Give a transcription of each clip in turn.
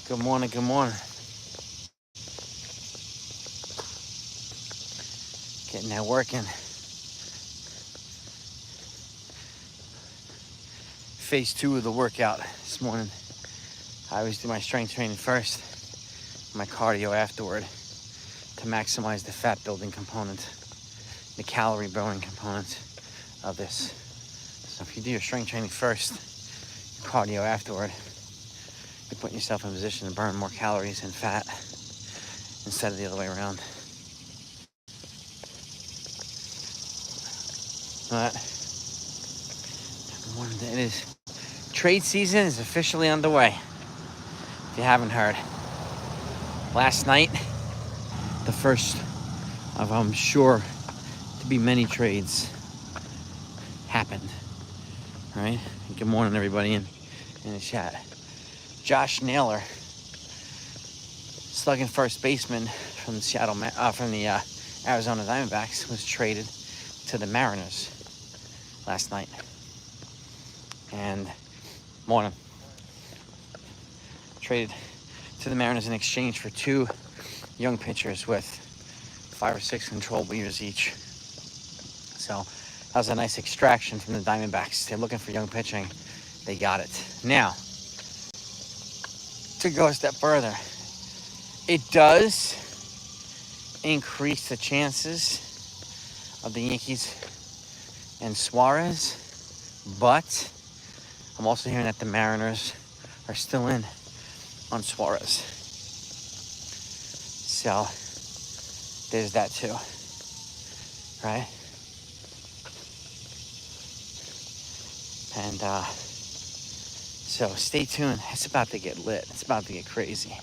Good morning, good morning. Getting that working. Phase 2 of the workout this morning. I always do my strength training first, my cardio afterward, to maximize the fat building component, the calorie burning component of this. So if you do your strength training first, your cardio afterward, you're putting yourself in a position to burn more calories and fat instead of the other way around. But it is, trade season is officially underway. If you haven't heard, last night, the first of, I'm sure, to be many trades happened. All right. Good morning, everybody in the chat. Josh Naylor, slugging first baseman from the Arizona Diamondbacks, was traded to the Mariners last night. And morning, traded to the Mariners in exchange for two young pitchers with 5 or 6 controllable years each. So that was a nice extraction from the Diamondbacks. They're looking for young pitching. They got it. Now, to go a step further, it does increase the chances of the Yankees and Suarez, but I'm also hearing that the Mariners are still in on Suarez. So there's that too, right? And so stay tuned. It's about to get lit. It's about to get crazy.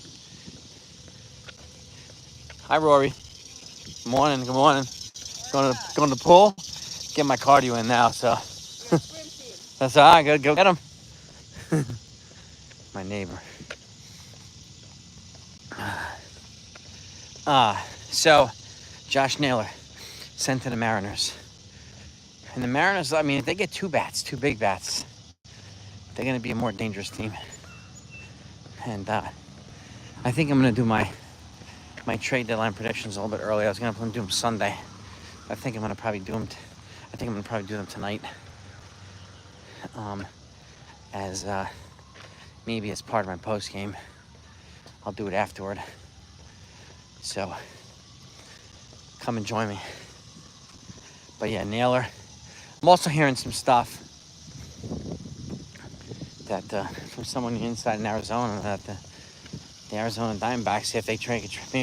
Hi, Rory. Good morning. Good morning. Going to the pool. Get my cardio in now. So that's all right. Go get him. My neighbor. So Josh Naylor sent to the Mariners. And the Mariners, I mean, if they get two big bats, they're going to be a more dangerous team. And I think I'm going to do my trade deadline predictions a little bit early. I was going to do them Sunday. I think I'm going to probably do them. I think I'm going to probably do them tonight. As maybe as part of my post game, I'll do it afterward. So come and join me. But yeah, Naylor. I'm also hearing some stuff that from someone inside in Arizona that the Arizona Diamondbacks, if they trade with the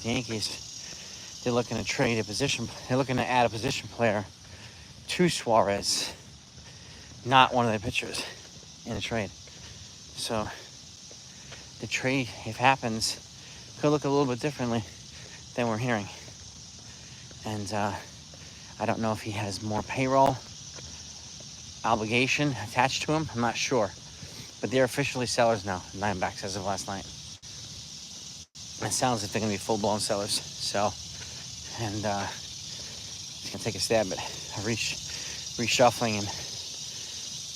Yankees, they're looking to trade a position. They're looking to add a position player to Suarez, not one of their pitchers, in a trade. So the trade, if it happens, could look a little bit differently than we're hearing. And I don't know if he has more payroll obligation attached to him. I'm not sure. But they're officially sellers now, Diamondbacks, as of last night. It sounds like they're going to be full-blown sellers. So, and he's going to take a stab at reshuffling, and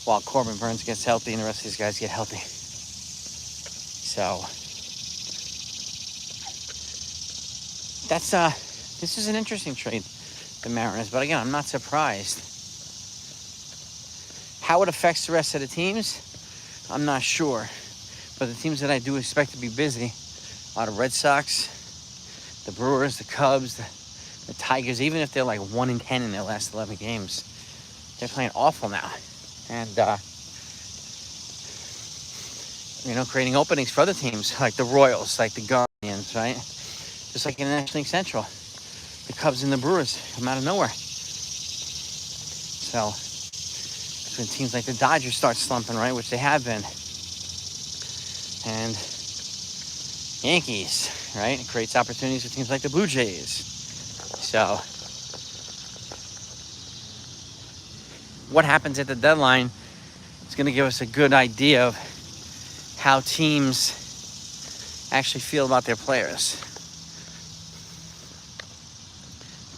while Corbin Burns gets healthy and the rest of these guys get healthy. So that's this is an interesting trade, the Mariners. But again, I'm not surprised. How it affects the rest of the teams, I'm not sure. But the teams that I do expect to be busy are the Red Sox, the Brewers, the Cubs, the Tigers. Even if they're like 1-10 in their last 11 games, they're playing awful now. And, creating openings for other teams, like the Royals, like the Guardians, right? Just like in the National League Central, the Cubs and the Brewers come out of nowhere. So when teams like the Dodgers start slumping, right, which they have been, and Yankees, right, it creates opportunities for teams like the Blue Jays. So what happens at the deadline is going to give us a good idea of how teams actually feel about their players.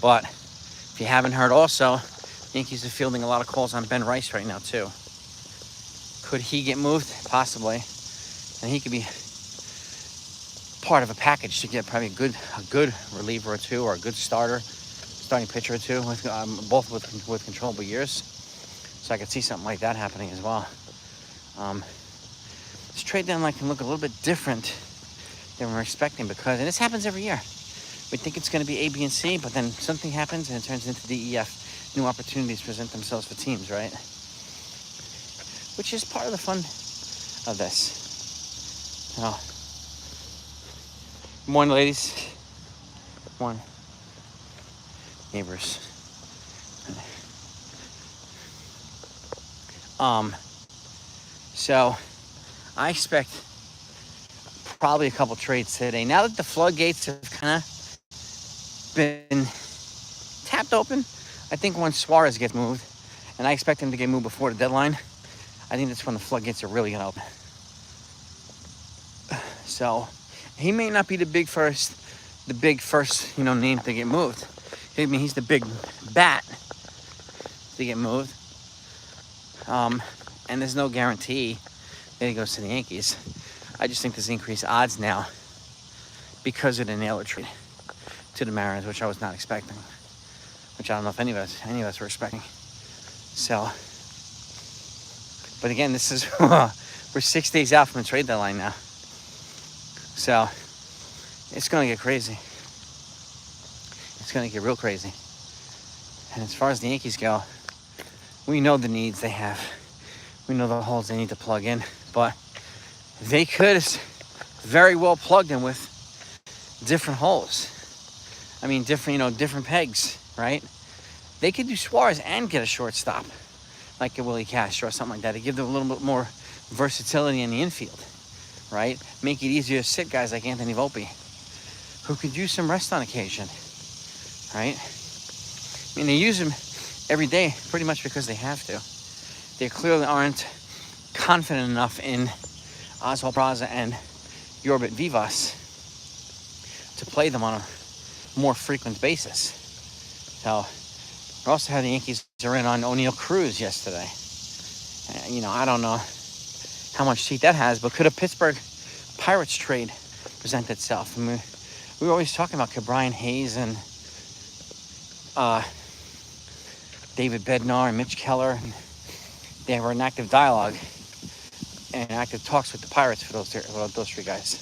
But if you haven't heard also, Yankees are fielding a lot of calls on Ben Rice right now too. Could he get moved? Possibly. And he could be part of a package to get probably a good reliever or two, or a good starting pitcher or two, with both with controllable years. So I could see something like that happening as well. This trade deadline can look a little bit different than we're expecting, because, and this happens every year, we think it's going to be A, B, and C, but then something happens and it turns into D, E, F. New opportunities present themselves for teams, right? Which is part of the fun of this. Oh. Good morning, ladies. Good morning. Neighbors. So I expect probably a couple trades today. Now that the floodgates have kind of been tapped open, I think once Suarez gets moved, and I expect him to get moved before the deadline, I think that's when the floodgates are really gonna open. So he may not be the big first, name to get moved. I mean, he's the big bat to get moved. And there's no guarantee that he goes to the Yankees. I just think there's increased odds now because of the Naylor trade to the Mariners, which I was not expecting. Which I don't know if any of us were expecting. So, but again, this is we're 6 days out from the trade deadline now. So it's gonna get crazy. It's gonna get real crazy. And as far as the Yankees go, we know the needs they have. We know the holes they need to plug in, but they could very well plug them with different holes. I mean, different pegs, right? They could do Suarez and get a shortstop, like a Willie Castro or something like that, to give them a little bit more versatility in the infield, right? Make it easier to sit guys like Anthony Volpe, who could use some rest on occasion, right? I mean, they use him every day pretty much because they have to. They clearly aren't confident enough in Oswald Peraza and Yorbit Vivas to play them on a more frequent basis. So, we also had the Yankees are in on O'Neal Cruz yesterday. I don't know how much seat that has, but could a Pittsburgh Pirates trade present itself? I mean, we were always talking about Brian Hayes and David Bednar and Mitch Keller. They were in active dialogue and active talks with the Pirates for those three guys.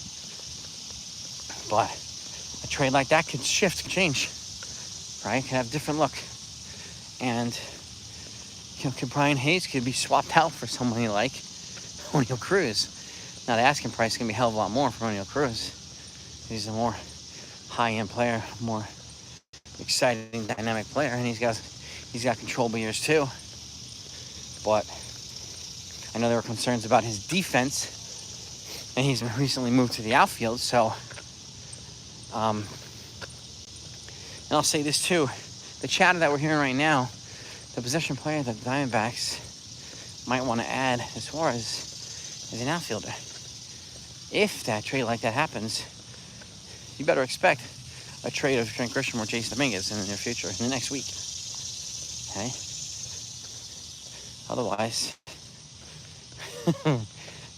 But a trade like that could change, right? Could have a different look. And Brian Hayes could be swapped out for someone you like, O'Neal Cruz. Now the asking price is going to be a hell of a lot more for O'Neal Cruz. He's a more high-end player, more exciting, dynamic player, and he's got controllable years too. But I know there were concerns about his defense, and he's recently moved to the outfield. So, and I'll say this too: the chatter that we're hearing right now, the position player that the Diamondbacks might want to add as far as an outfielder. If that trade like that happens, you better expect a trade of Trent Grisham or Jason Dominguez in the near future, in the next week. Okay? Otherwise,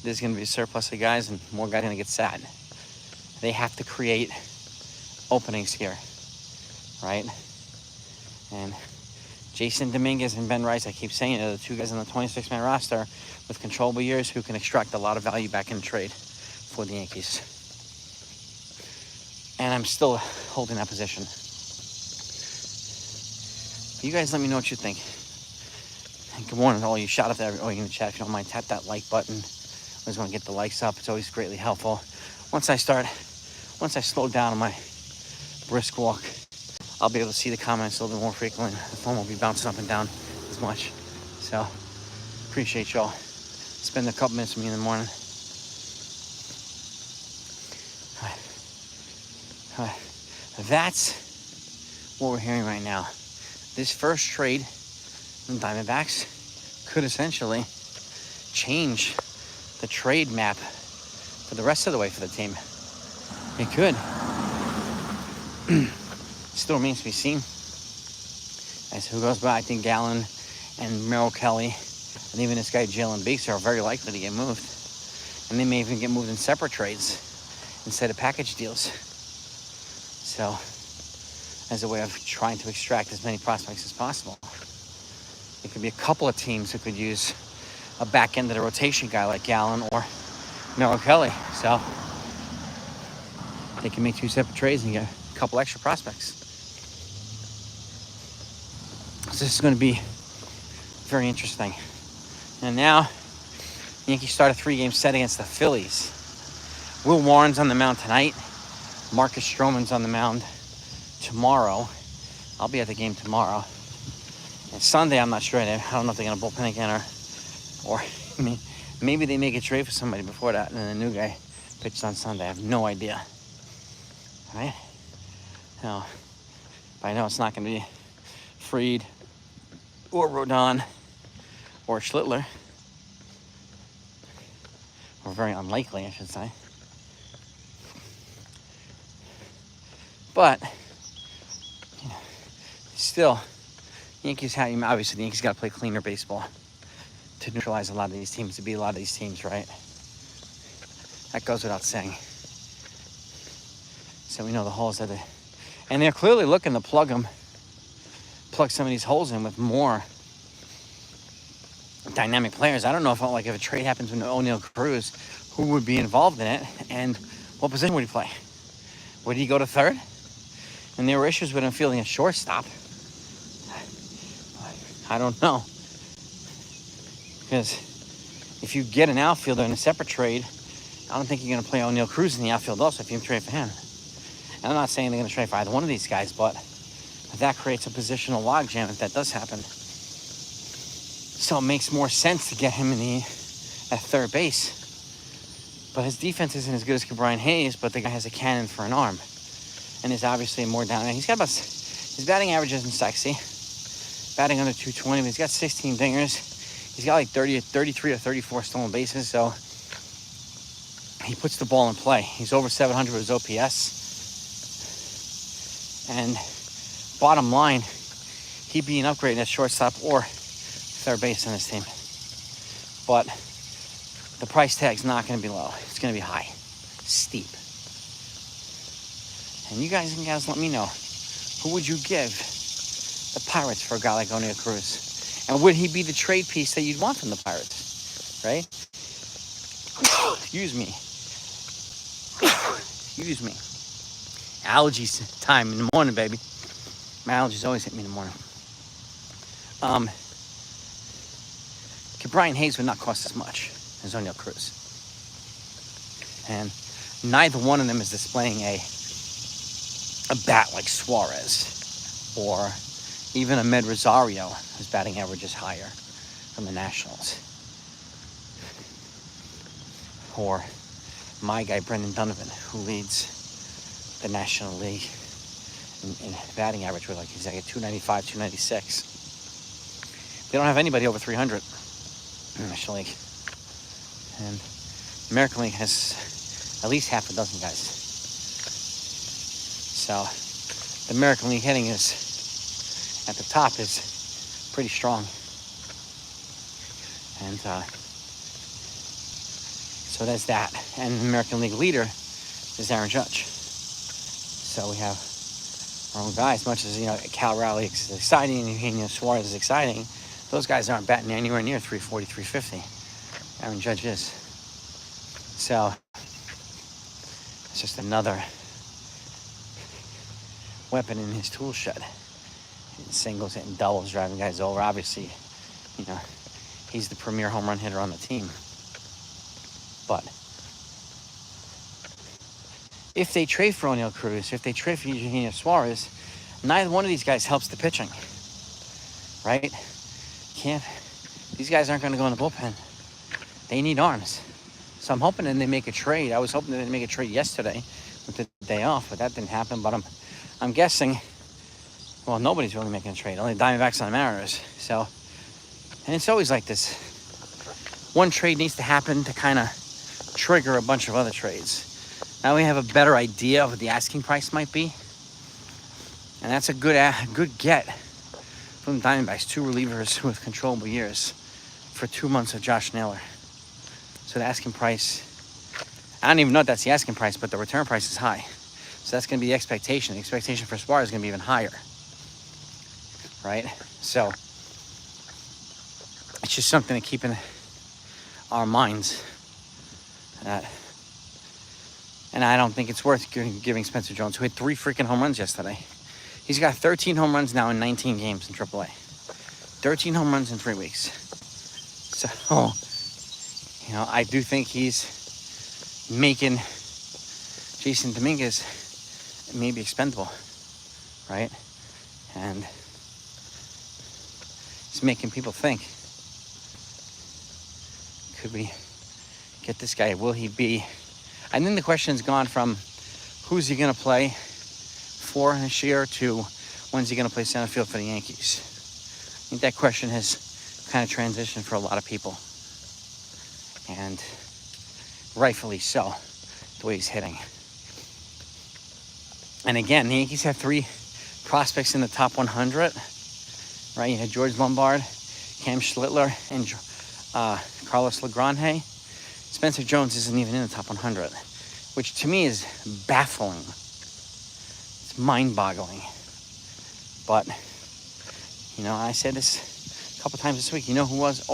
there's going to be a surplus of guys and more guys are going to get sad. They have to create openings here, right? And Jason Dominguez and Ben Rice, I keep saying, are the two guys on the 26-man roster with controllable years who can extract a lot of value back in trade for the Yankees. And I'm still holding that position. You guys let me know what you think. And good morning to all you. Shout out to everybody in the chat. If you don't mind, tap that like button. I always want to get the likes up. It's always greatly helpful. Once I slow down on my brisk walk, I'll be able to see the comments a little bit more frequently. The phone won't be bouncing up and down as much. So, appreciate y'all. Spend a couple minutes with me in the morning. That's what we're hearing right now. This first trade from Diamondbacks could essentially change the trade map for the rest of the way for the team. It could. Still remains to be seen as who goes by. I think Gallen and Merrill Kelly and even this guy Jalen Beeks are very likely to get moved, and they may even get moved in separate trades instead of package deals. So, as a way of trying to extract as many prospects as possible. It could be a couple of teams who could use a back end of the rotation guy like Gallen or Merrill Kelly. So they can make 2 separate trades and get a couple extra prospects. So this is going to be very interesting. And now, the Yankees start a 3-game set against the Phillies. Will Warren's on the mound tonight. Marcus Stroman's on the mound tomorrow. I'll be at the game tomorrow. And Sunday, I'm not sure. I don't know if they're going to bullpen again or maybe they make a trade for somebody before that and then a new guy pitches on Sunday. I have no idea. Right? No. But I know it's not going to be Fried or Rodon or Schlittler. Or very unlikely, I should say. But still, Yankees have, obviously the Yankees got to play cleaner baseball to neutralize a lot of these teams, to beat a lot of these teams, right? That goes without saying. So we know the holes that and they're clearly looking to plug some of these holes in with more dynamic players. I don't know if a trade happens with O'Neal Cruz, who would be involved in it, and what position would he play? Would he go to third? And there were issues with him fielding a shortstop. I don't know. Because if you get an outfielder in a separate trade, I don't think you're going to play O'Neal Cruz in the outfield also if you trade for him. And I'm not saying they're going to trade for either one of these guys, but that creates a positional logjam if that does happen. So it makes more sense to get him at third base. But his defense isn't as good as Brian Hayes, but the guy has a cannon for an arm. And is obviously more down. He's got his batting average isn't sexy. Batting under 220, but he's got 16 dingers. He's got like 33 or 34 stolen bases, so he puts the ball in play. He's over 700 with his OPS. And bottom line, he'd be an upgrade at shortstop or third base on this team. But the price tag's not going to be low. It's going to be high, steep. And you guys and gals, let me know, who would you give the Pirates for a guy like O'Neal Cruz? And would he be the trade piece that you'd want from the Pirates? Right? Excuse me. Excuse me. Allergies time in the morning, baby. My allergies always hit me in the morning. Brian Hayes would not cost as much as O'Neal Cruz. And neither one of them is displaying a bat like Suarez or even Ahmed Rosario, whose batting average is higher from the Nationals. Or my guy, Brendan Donovan, who leads the National League in batting average with he's like at 295, 296. They don't have anybody over 300 in the National League. And American League has at least half a dozen guys. So the American League hitting is at the top is pretty strong. And so there's that. And the American League leader is Aaron Judge. So we have our own guys. As much as, Cal Raleigh is exciting and Suarez is exciting, those guys aren't batting anywhere near 340, 350. Aaron Judge is. So it's just another weapon in his tool shed. Hitting singles, hitting doubles, driving guys over. Obviously, he's the premier home run hitter on the team. But if they trade for O'Neal Cruz, if they trade for Eugenio Suarez, neither one of these guys helps the pitching, right? These guys aren't going to go in the bullpen. They need arms. So I'm hoping that they make a trade. I was hoping that they'd make a trade yesterday with the day off, but that didn't happen. But I'm guessing, well, nobody's really making a trade. Only Diamondbacks and the Mariners. So, and it's always like this. One trade needs to happen to kind of trigger a bunch of other trades. Now we have a better idea of what the asking price might be. And that's a good get from the Diamondbacks. 2 relievers with controllable years for 2 months of Josh Naylor. So the asking price, I don't even know if that's the asking price, but the return price is high. So that's going to be the expectation. The expectation for Suarez is going to be even higher, right? So it's just something to keep in our minds. And I don't think it's worth giving Spencer Jones, who hit 3 freaking home runs yesterday. He's got 13 home runs now in 19 games in AAA. 13 home runs in 3 weeks. So, you know, I do think he's making Jason Dominguez maybe expendable, right? And he's making people think, could we get this guy? Will he be? And then the question's gone from who's he going to play for this year to when's he going to play center field for the Yankees. I think that question has kind of transitioned for a lot of people. And rightfully so, the way he's hitting. And again, the Yankees have 3 prospects in the top 100, right? You had George Lombard, Cam Schlittler, and Carlos Legrand. Spencer Jones isn't even in the top 100, which to me is baffling. It's mind-boggling. But, you know, I said this a couple times this week. You know who was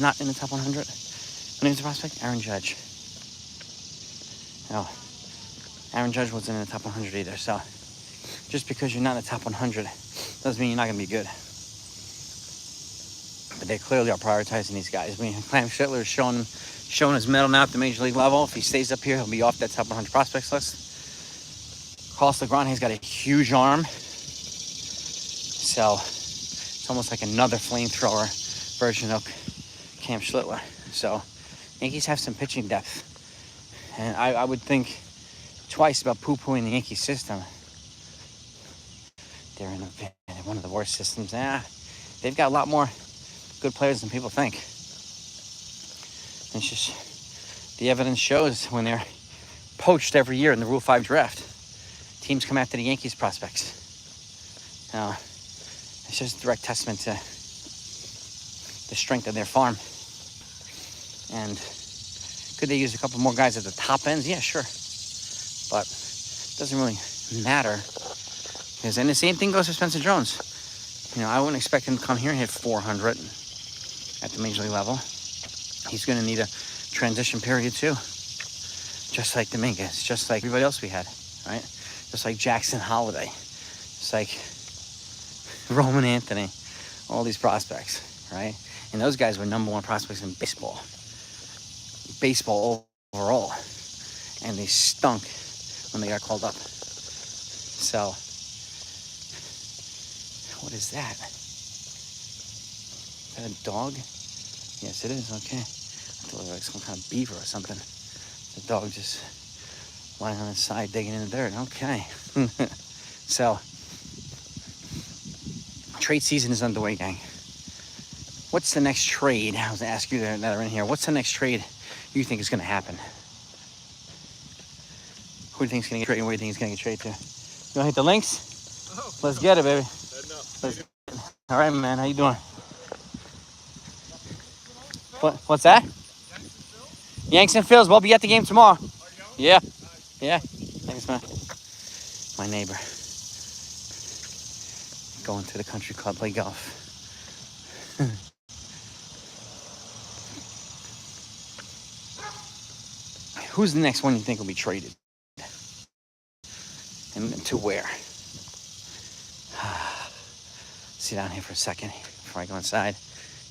not in the top 100? When he was a prospect? Aaron Judge. No, Aaron Judge wasn't in the top 100 either. So just because you're not in the top 100 doesn't mean you're not going to be good. But they clearly are prioritizing these guys. I mean, Cam Schlittler is showing his mettle now at the major league level. If he stays up here, he'll be off that top 100 prospects list. Carlos Legrand has got a huge arm. So it's almost like another flamethrower version of Cam Schlittler. So Yankees have some pitching depth. And I would think twice about poo-pooing the Yankee system. They're in one of the worst systems. They've got a lot more good players than people think. It's just the evidence shows when they're poached every year in the Rule 5 draft, teams come after the Yankees prospects. Now, it's just a direct testament to the strength of their farm. And could they use a couple more guys at the top ends? Yeah, sure. But it doesn't really matter. And the same thing goes for Spencer Jones. You know, I wouldn't expect him to come here and hit 400 at the major league level. He's going to need a transition period too. Just like Dominguez, just like everybody else we had, right? Just like Jackson Holiday, just like Roman Anthony, all these prospects, right? And those guys were number 1 prospects in baseball overall. And they stunk when they got called up. So, what is that? Is that a dog? Yes, it is. Okay. I thought it was like some kind of beaver or something. The dog just lying on its side digging in the dirt. Okay. So, trade season is underway, gang. What's the next trade? I was going to ask you that are in here. What's the next trade you think is going to happen? Who do you think is going to get traded? Where do you think he's going to get traded to? You want to hit the links? Oh, let's get it, baby. All right, man. How you doing? What's that? Yanks and Phils. We'll be at the game tomorrow. Yeah. Yeah. Thanks, man. My neighbor. Going to the country club, play golf. Who's the next one you think will be traded? And to where? Sit down here for a second before I go inside.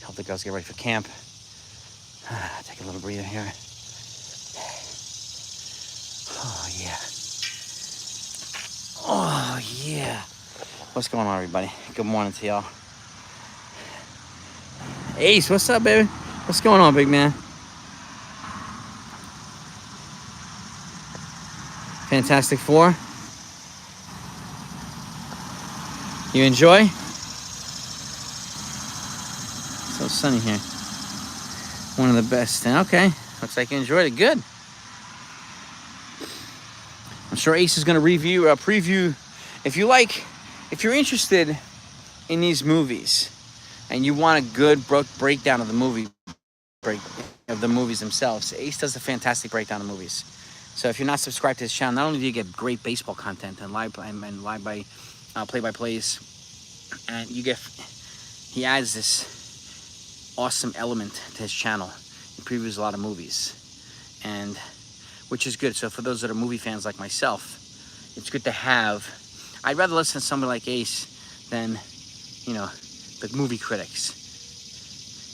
Help the girls get ready for camp. Take a little breather here. Oh, yeah. Oh, yeah. What's going on, everybody? Good morning to y'all. Ace, what's up, baby? What's going on, big man? Fantastic Four. You enjoy? So sunny here. One of the best. Okay. Looks like you enjoyed it. Good. I'm sure Ace is going to preview. If you're interested in these movies and you want a good breakdown of the movies themselves, Ace does a fantastic breakdown of movies. So if you're not subscribed to his channel, not only do you get great baseball content and live by play-by-plays, and he adds this awesome element to his channel. He previews a lot of movies, and which is good. So for those that are movie fans like myself, it's good to have. I'd rather listen to somebody like Ace than, you know, the movie critics.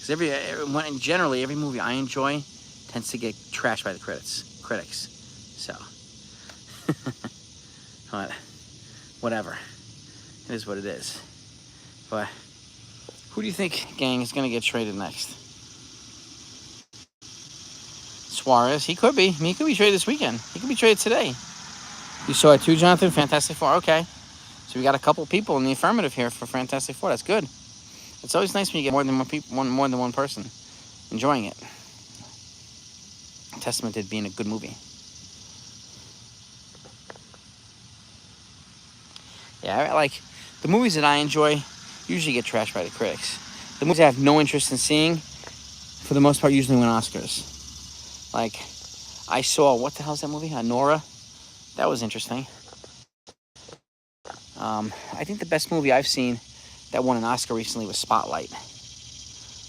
Because generally every movie I enjoy tends to get trashed by the critics. So, but whatever. It is what it is. But who do you think, gang, is going to get traded next? Suarez. He could be. I mean, he could be traded this weekend. He could be traded today. You saw it too, Jonathan? Fantastic Four. Okay. So we got a couple people in the affirmative here for Fantastic Four. That's good. It's always nice when you get more than one person enjoying it. A testament to it being a good movie. Yeah, like the movies that I enjoy usually get trashed by the critics. The movies I have no interest in seeing, for the most part, usually win Oscars. Like, I saw, what the hell's that movie? Nora. That was interesting. I think the best movie I've seen that won an Oscar recently was Spotlight.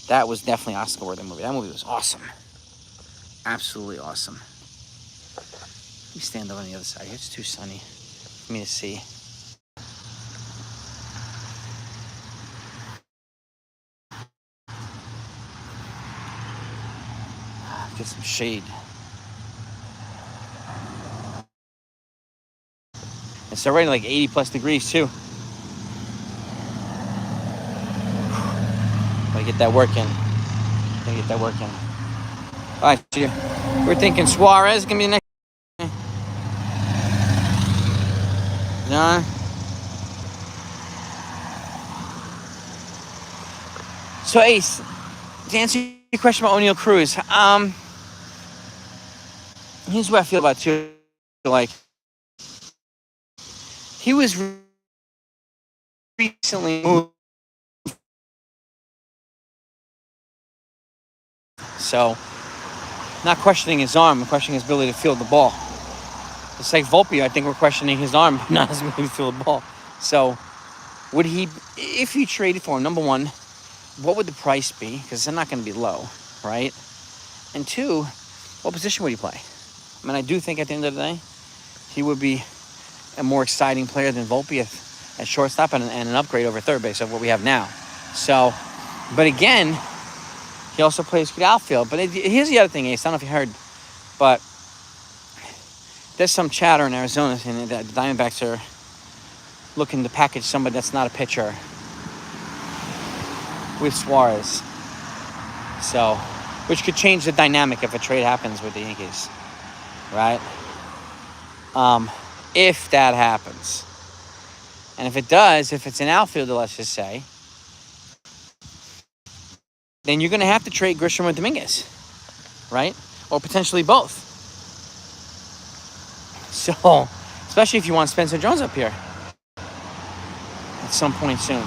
That was definitely an Oscar-worthy movie. That movie was awesome. Absolutely awesome. Let me stand over on the other side here. It's too sunny for me to see. Get some shade. It's already like 80 plus degrees too. Gotta get that work in. All right, we're thinking Suarez gonna be the next. John. So Ace, to answer your question about O'Neal Cruz, here's what I feel about too. Like, he was recently moved. So, not questioning his arm, I'm questioning his ability to field the ball. It's like Volpe, I think we're questioning his arm, not his ability to field the ball. So, would he, if you traded for him, number one, what would the price be? Because it's not going to be low, right? And two, what position would he play? I mean, I do think at the end of the day, he would be a more exciting player than Volpe at shortstop and an upgrade over third base of what we have now. So, but again, he also plays good outfield. But here's the other thing, Ace. I don't know if you heard, but there's some chatter in Arizona saying that the Diamondbacks are looking to package somebody that's not a pitcher with Suarez. So, which could change the dynamic if a trade happens with the Yankees, right? If that happens. And if it does, if it's an outfielder, let's just say, then you're going to have to trade Grisham or Dominguez, right? Or potentially both. So, especially if you want Spencer Jones up here at some point soon.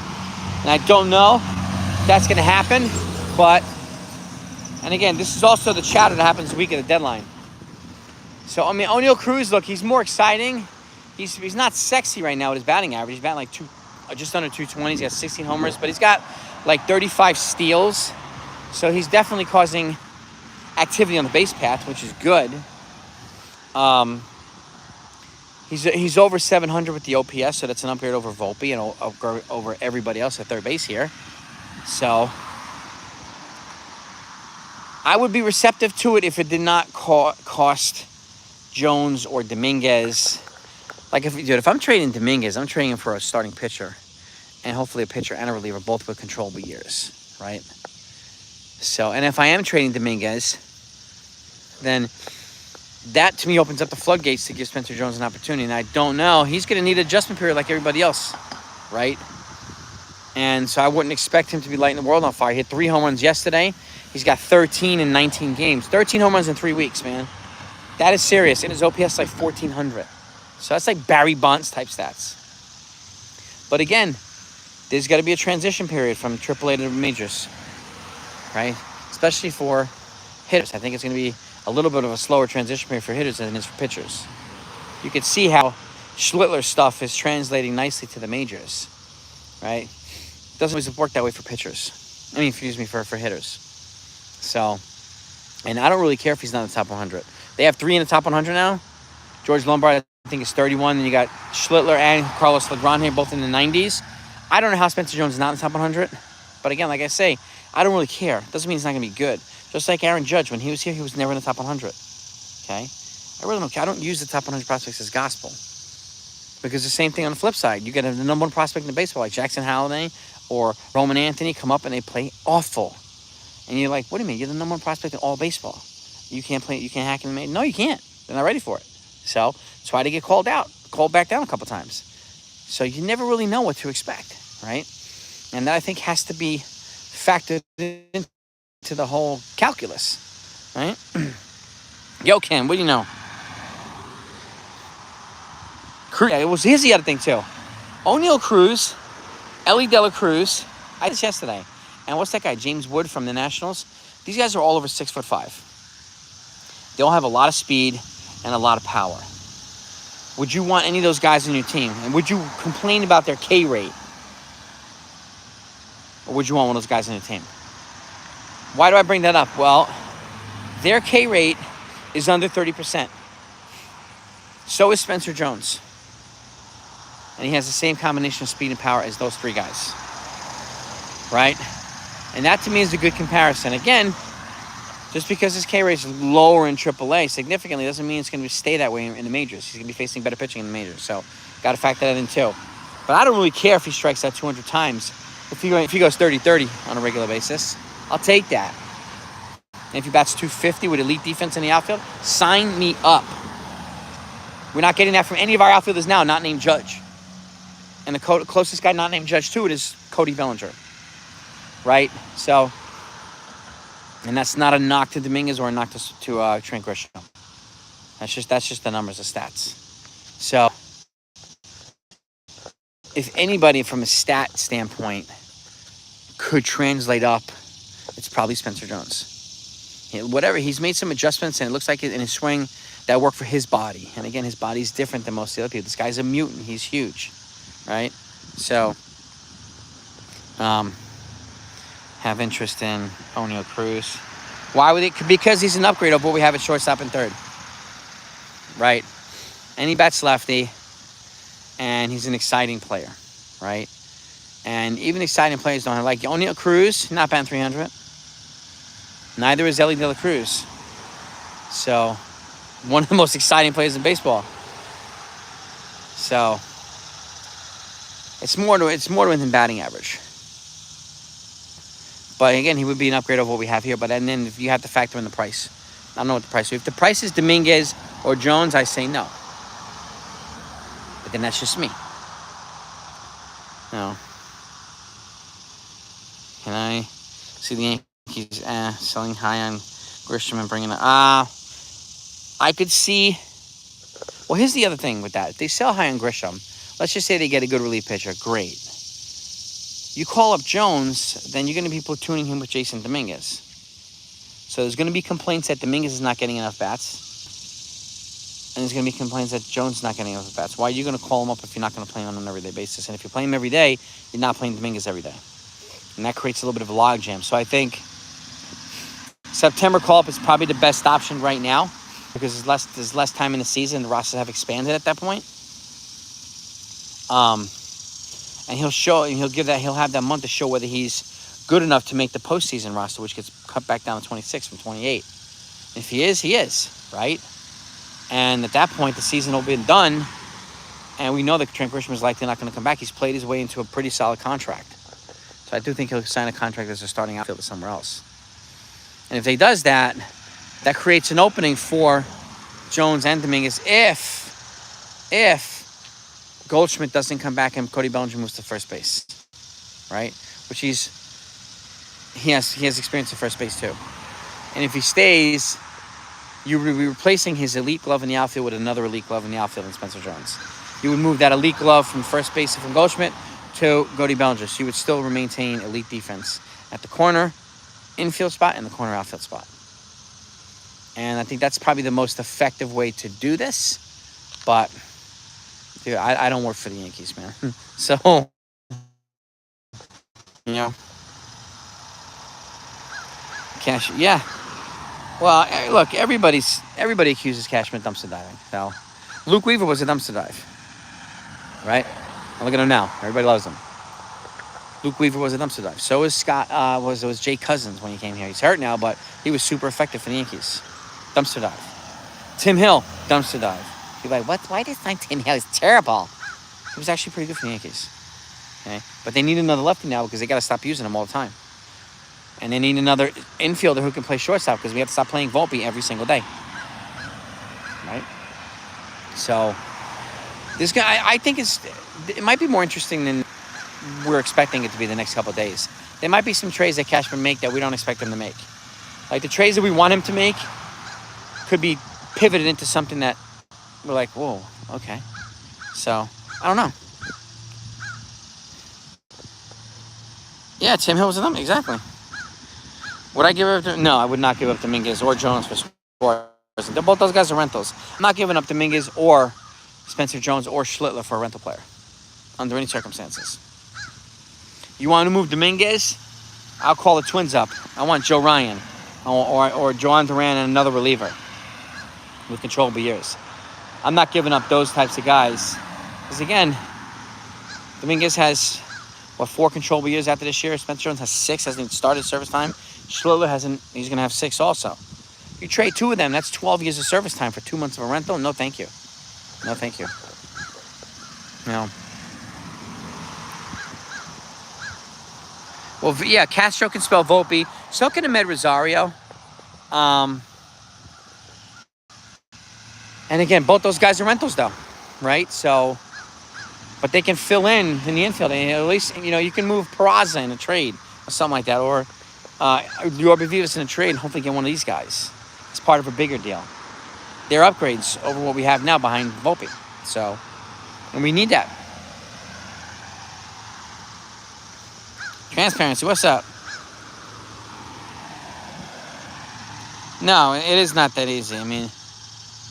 And I don't know if that's going to happen, but, and again, this is also the chatter that happens the week of the deadline. So, I mean, O'Neal Cruz, look, he's more exciting. He's not sexy right now with his batting average. He's batting like just under 220. He's got 16 homers, but he's got like 35 steals. So he's definitely causing activity on the base path, which is good. He's over 700 with the OPS, so that's an upgrade over Volpe and over everybody else at third base here. So I would be receptive to it if it did not cost Jones or Dominguez. Like, if I'm trading Dominguez, I'm trading him for a starting pitcher and hopefully a pitcher and a reliever, both with controllable years, right? So, and if I am trading Dominguez, then that to me opens up the floodgates to give Spencer Jones an opportunity. And I don't know. He's going to need an adjustment period like everybody else, right? And so I wouldn't expect him to be lighting the world on fire. He hit 3 home runs yesterday. He's got 13 in 19 games. 13 home runs in 3 weeks, man. That is serious. And his OPS like 1,400. So that's like Barry Bonds type stats. But again, there's got to be a transition period from AAA to the majors, right? Especially for hitters. I think it's going to be a little bit of a slower transition period for hitters than it is for pitchers. You can see how Schlittler's stuff is translating nicely to the majors, right? Doesn't always work that way for pitchers. For hitters. So, and I don't really care if he's not in the top 100. They have 3 in the top 100 now. George Lombard, I think, is 31. Then you got Schlittler and Carlos Legrand here, both in the 90s. I don't know how Spencer Jones is not in the top 100. But again, like I say, I don't really care. Doesn't mean he's not going to be good. Just like Aaron Judge, when he was here, he was never in the top 100. Okay? I really don't care. I don't use the top 100 prospects as gospel. Because the same thing on the flip side. You get the number 1 prospect in baseball, like Jackson Halliday or Roman Anthony, come up and they play awful. And you're like, what do you mean? You're the number 1 prospect in all baseball. You can't play, you can't hack in the main. No, you can't. They're not ready for it. So that's why they get called back down a couple times. So you never really know what to expect, right? And that, I think, has to be factored into the whole calculus, right? Yo, Ken, what do you know? Here's the other thing, too. O'Neal Cruz, Ellie De La Cruz, I did this yesterday. And what's that guy, James Wood from the Nationals? These guys are all over 6'5". They all have a lot of speed and a lot of power. Would you want any of those guys on your team? And would you complain about their K rate? Or would you want one of those guys on your team? Why do I bring that up? Well, their K rate is under 30%. So is Spencer Jones. And he has the same combination of speed and power as those 3 guys. Right? And that, to me, is a good comparison. Again, just because his K rate is lower in AAA significantly doesn't mean it's going to stay that way in the majors. He's going to be facing better pitching in the majors. So, got to factor that in, too. But I don't really care if he strikes out 200 times. If he goes 30-30 on a regular basis, I'll take that. And if he bats 250 with elite defense in the outfield, sign me up. We're not getting that from any of our outfielders now, not named Judge. And the closest guy not named Judge to it is Cody Bellinger. Right? So, and that's not a knock to Dominguez or a knock to Trent Grisham. That's just the numbers, the stats. So, if anybody from a stat standpoint could translate up, it's probably Spencer Jones. Whatever, he's made some adjustments, and it looks like in his swing that work for his body. And again, his body's different than most of the other people. This guy's a mutant. He's huge, right? So, have interest in O'Neal Cruz. Why would it? Because he's an upgrade of what we have at shortstop and third, right? And he bats lefty, and he's an exciting player, right? And even exciting players don't have, like O'Neal Cruz, not batting 300. Neither is Ellie De La Cruz. So, one of the most exciting players in baseball. So, it's more to him than batting average. But again, he would be an upgrade of what we have here. But and then if you have to factor in the price. I don't know what the price is. If the price is Dominguez or Jones, I say no. But then that's just me. No. Can I see the Yankees selling high on Grisham and bringing it? I could see. Well, here's the other thing with that. If they sell high on Grisham, let's just say they get a good relief pitcher. Great. You call up Jones, then you're going to be platooning him with Jason Dominguez. So there's going to be complaints that Dominguez is not getting enough bats. And there's going to be complaints that Jones is not getting enough bats. Why are you going to call him up if you're not going to play him on an everyday basis? And if you're playing him every day, you're not playing Dominguez every day. And that creates a little bit of a logjam. So I think September call-up is probably the best option right now because there's less time in the season. The rosters have expanded at that point. And he'll have that month to show whether he's good enough to make the postseason roster, which gets cut back down to 26 from 28. And if he is, right? And at that point, the season will be done, and we know that Trent Grisham is likely not going to come back. He's played his way into a pretty solid contract. So I do think he'll sign a contract as a starting outfielder somewhere else. And if he does that, that creates an opening for Jones and Dominguez if Goldschmidt doesn't come back and Cody Bellinger moves to first base, right? Which he has experience at first base too. And if he stays, you would be replacing his elite glove in the outfield with another elite glove in the outfield in Spencer Jones. You would move that elite glove from first base from Goldschmidt to Cody Bellinger. So you would still maintain elite defense at the corner infield spot and the corner outfield spot. And I think that's probably the most effective way to do this. But, dude, I don't work for the Yankees, man. So, you know, Cash, yeah. Well, look, everybody accuses Cashman of dumpster diving. So, Luke Weaver was a dumpster dive, right? And look at him now. Everybody loves him. Luke Weaver was a dumpster dive. So was Scott. Was Jay Cousins when he came here. He's hurt now, but he was super effective for the Yankees. Dumpster dive. Tim Hill, dumpster dive. You're like, what? Why did they find Tim Hill? He's terrible. He was actually pretty good for the Yankees. Okay, but they need another lefty now because they got to stop using him all the time. And they need another infielder who can play shortstop because we have to stop playing Volpe every single day. Right? So, this guy, I think it might be more interesting than we're expecting it to be the next couple of days. There might be some trades that Cashman make that we don't expect him to make. Like the trades that we want him to make could be pivoted into something that we're like, whoa, okay. So, I don't know. Yeah, Tim Hill was them, exactly. Would I give up to... No, I would not give up Dominguez or Jones for Suarez. Both those guys are rentals. I'm not giving up Dominguez or Spencer Jones or Schlittler for a rental player under any circumstances. You want to move Dominguez? I'll call the Twins up. I want Joe Ryan or Joan Duran and another reliever with controllable years. I'm not giving up those types of guys. Because again, Dominguez has, 4 controllable years after this year? Spencer Jones has 6, hasn't even started service time. Schlittler hasn't, he's going to have 6 also. You trade 2 of them, that's 12 years of service time for 2 months of a rental? No, thank you. No, thank you. No. Well, yeah, Castro can spell Volpe. So can Ahmed Rosario. And again, both those guys are rentals, though, right? So, but they can fill in the infield. And at least, you can move Peraza in a trade or something like that. Or Yorby Vivas in a trade and hopefully get one of these guys. It's part of a bigger deal. They're upgrades over what we have now behind Volpe. So, and we need that. Transparency, what's up? No, it is not that easy. I mean,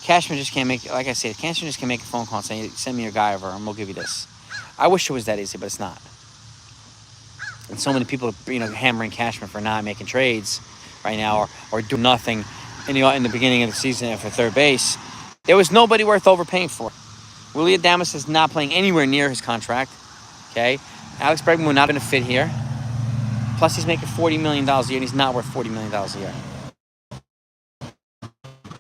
Cashman just can't make, like I said, Cashman just can make a phone call and say, send me your guy over and we'll give you this. I wish it was that easy, but it's not. And so many people are, hammering Cashman for not making trades right now or do nothing in the beginning of the season for third base. There was nobody worth overpaying for. Willie Adames is not playing anywhere near his contract. Okay? Alex Bregman will not going to fit here. Plus, he's making $40 million a year, and he's not worth $40 million a year.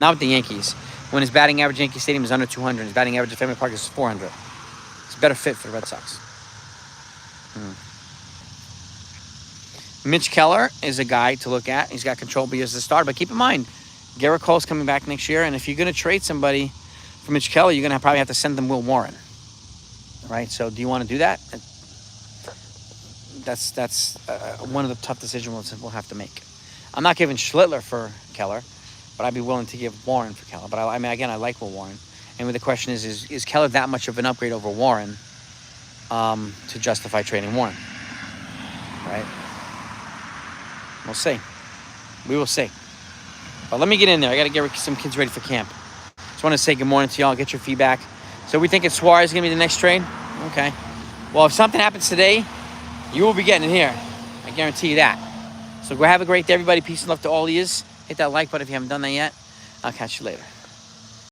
Not with the Yankees. When his batting average at Yankee Stadium is under 200, his batting average at Fenway Park is 400. It's a better fit for the Red Sox. Mitch Keller is a guy to look at. He's got controllable years as a starter, but keep in mind, Garrett Cole's coming back next year, and if you're going to trade somebody for Mitch Keller, you're going to probably have to send them Will Warren. Right? So do you want to do that? That's one of the tough decisions we'll have to make. I'm not giving Schlittler for Keller, but I'd be willing to give Warren for Keller. But I mean, again, I like Will Warren. And the question is Keller that much of an upgrade over Warren to justify trading Warren? Right? We'll see. We will see. But let me get in there. I got to get some kids ready for camp. Just want to say good morning to y'all, get your feedback. So we think Suarez is going to be the next trade? Okay. Well, if something happens today, you will be getting it here. I guarantee you that. So go have a great day, everybody. Peace and love to all of you. Hit that like button if you haven't done that yet. I'll catch you later.